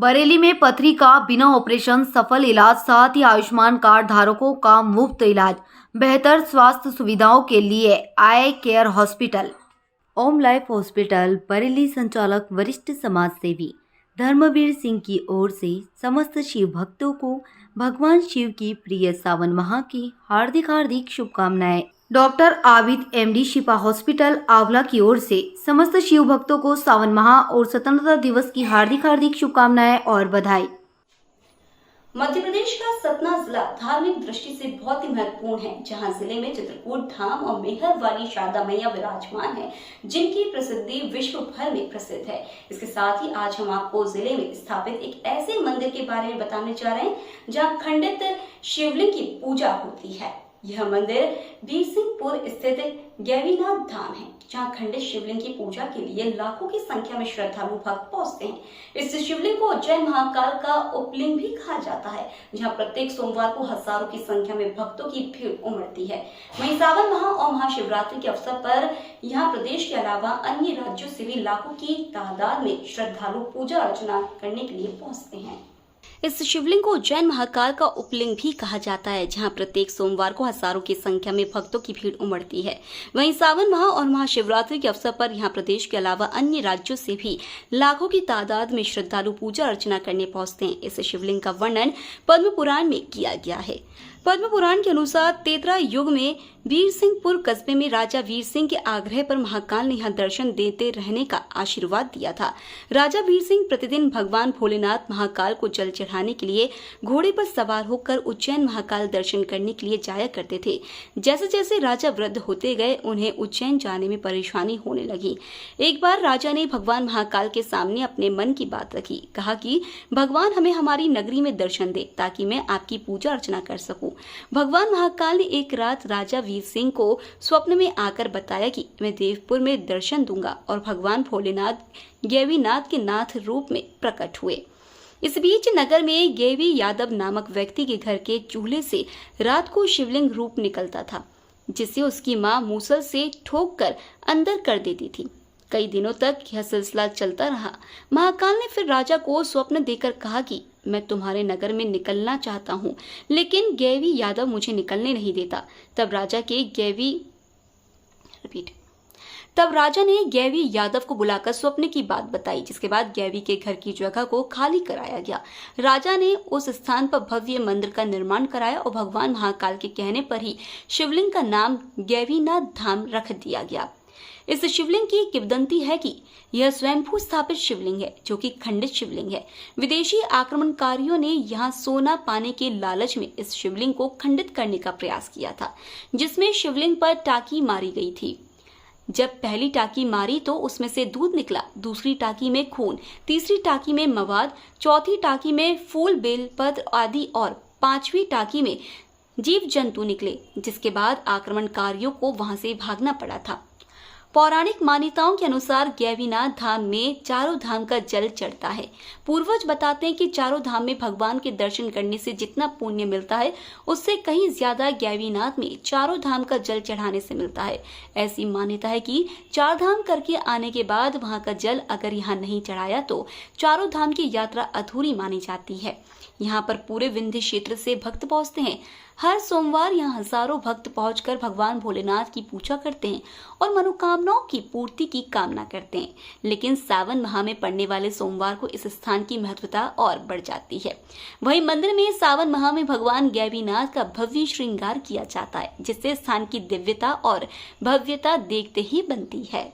बरेली में पथरी का बिना ऑपरेशन सफल इलाज, साथ ही आयुष्मान कार्ड धारकों का मुफ्त इलाज, बेहतर स्वास्थ्य सुविधाओं के लिए आई केयर हॉस्पिटल। ओम लाइफ हॉस्पिटल बरेली संचालक वरिष्ठ समाज सेवी धर्मवीर सिंह की ओर से समस्त शिव भक्तों को भगवान शिव की प्रिय सावन माह की हार्दिक शुभकामनाएं। डॉक्टर आबिद एमडी शिफा हॉस्पिटल आंवला की ओर से समस्त शिव भक्तों को सावन माह और स्वतंत्रता दिवस की हार्दिक शुभकामनाएं और बधाई। मध्य प्रदेश का सतना जिला धार्मिक दृष्टि से बहुत ही महत्वपूर्ण है, जहां जिले में चित्रकूट धाम और मेहर वाली शारदा मैया विराजमान है, जिनकी प्रसिद्धि विश्व भर में प्रसिद्ध है। इसके साथ ही आज हम आपको जिले में स्थापित एक ऐसे मंदिर के बारे में बताने जा रहे हैं, जहां खंडित शिवलिंग की पूजा होती है। यह मंदिर बीरसिंहपुर स्थित गैवीनाथ धाम है, जहां खंडित शिवलिंग की पूजा के लिए लाखों की संख्या में श्रद्धालु भक्त पहुंचते हैं। इस शिवलिंग को जय महाकाल का उपलिंग भी कहा जाता है, जहां प्रत्येक सोमवार को हजारों की संख्या में भक्तों की भीड़ उमड़ती है। वहीं सावन माह और महाशिवरात्रि के अवसर पर यहाँ प्रदेश के अलावा अन्य राज्यों से भी लाखों की तादाद में श्रद्धालु पूजा अर्चना करने के लिए पहुँचते हैं। इस शिवलिंग को जैन महाकाल का उपलिंग भी कहा जाता है, जहां प्रत्येक सोमवार को हजारों की संख्या में भक्तों की भीड़ उमड़ती है। वहीं सावन माह और महाशिवरात्रि के अवसर पर यहां प्रदेश के अलावा अन्य राज्यों से भी लाखों की तादाद में श्रद्धालु पूजा अर्चना करने पहुंचते हैं। इस शिवलिंग का वर्णन पद्म पुराण में किया गया है। पद्म पुराण के अनुसार त्रेता युग में बीरसिंहपुर कस्बे में राजा वीर सिंह के आग्रह पर महाकाल ने यहाँ दर्शन देते रहने का आशीर्वाद दिया था। राजा वीर सिंह प्रतिदिन भगवान भोलेनाथ महाकाल को जल चढ़ाने के लिए घोड़े पर सवार होकर उज्जैन महाकाल दर्शन करने के लिए जाया करते थे। जैसे जैसे राजा वृद्ध होते गए, उन्हें उज्जैन जाने में परेशानी होने लगी। एक बार राजा ने भगवान महाकाल के सामने अपने मन की बात रखी। कहा कि भगवान हमें हमारी नगरी में दर्शन दे, ताकि मैं आपकी पूजा अर्चना कर सकूं। भगवान महाकाल ने एक रात राजा वीर सिंह को स्वप्न में आकर बताया कि मैं देवपुर में दर्शन दूंगा, और भगवान भोलेनाथ गैवीनाथ के नाथ रूप में प्रकट हुए। इस बीच नगर में गैवी यादव नामक व्यक्ति के घर के चूल्हे से रात को शिवलिंग रूप निकलता था, जिसे उसकी मां मूसल से ठोक कर अंदर कर देती थी। कई दिनों तक यह सिलसिला चलता रहा। महाकाल ने फिर राजा को स्वप्न देकर कहा कि मैं तुम्हारे नगर में निकलना चाहता हूँ, लेकिन गैवी यादव मुझे निकलने नहीं देता। तब राजा ने गैवी यादव को बुलाकर स्वप्न की बात बताई, जिसके बाद गैवी के घर की जगह को खाली कराया गया। राजा ने उस स्थान पर भव्य मंदिर का निर्माण कराया और भगवान महाकाल के कहने पर ही शिवलिंग का नाम गैवीनाथ धाम रख दिया गया। इस शिवलिंग की किंवदंती है कि यह स्वयंभू स्थापित शिवलिंग है, जो कि खंडित शिवलिंग है। विदेशी आक्रमणकारियों ने यहाँ सोना पाने के लालच में इस शिवलिंग को खंडित करने का प्रयास किया था, जिसमें शिवलिंग पर टाकी मारी गई थी। जब पहली टाकी मारी तो उसमें से दूध निकला, दूसरी टाकी में खून, तीसरी टाकी में मवाद, चौथी टाकी में फूल बेलपत्र आदि और पांचवी टाकी में जीव जंतु निकले, जिसके बाद आक्रमणकारियों को वहां से भागना पड़ा था। पौराणिक मान्यताओं के अनुसार गैवीनाथ धाम में चारों धाम का जल चढ़ता है। पूर्वज बताते हैं कि चारों धाम में भगवान के दर्शन करने से जितना पुण्य मिलता है, उससे कहीं ज्यादा गैवीनाथ में चारों धाम का जल चढ़ाने से मिलता है। ऐसी मान्यता है कि चार धाम करके आने के बाद वहां का जल अगर यहाँ नहीं चढ़ाया तो चारों धाम की यात्रा अधूरी मानी जाती है। यहाँ पर पूरे विंध्य क्षेत्र से भक्त पहुंचते हैं। हर सोमवार यहाँ हजारों भक्त पहुंचकर भगवान भोलेनाथ की पूजा करते हैं और मनोकामनाओं की पूर्ति की कामना करते हैं। लेकिन सावन माह में पड़ने वाले सोमवार को इस स्थान की महत्वता और बढ़ जाती है। वहीं मंदिर में सावन माह में भगवान गैवीनाथ का भव्य श्रृंगार किया जाता है, जिससे स्थान की दिव्यता और भव्यता देखते ही बनती है।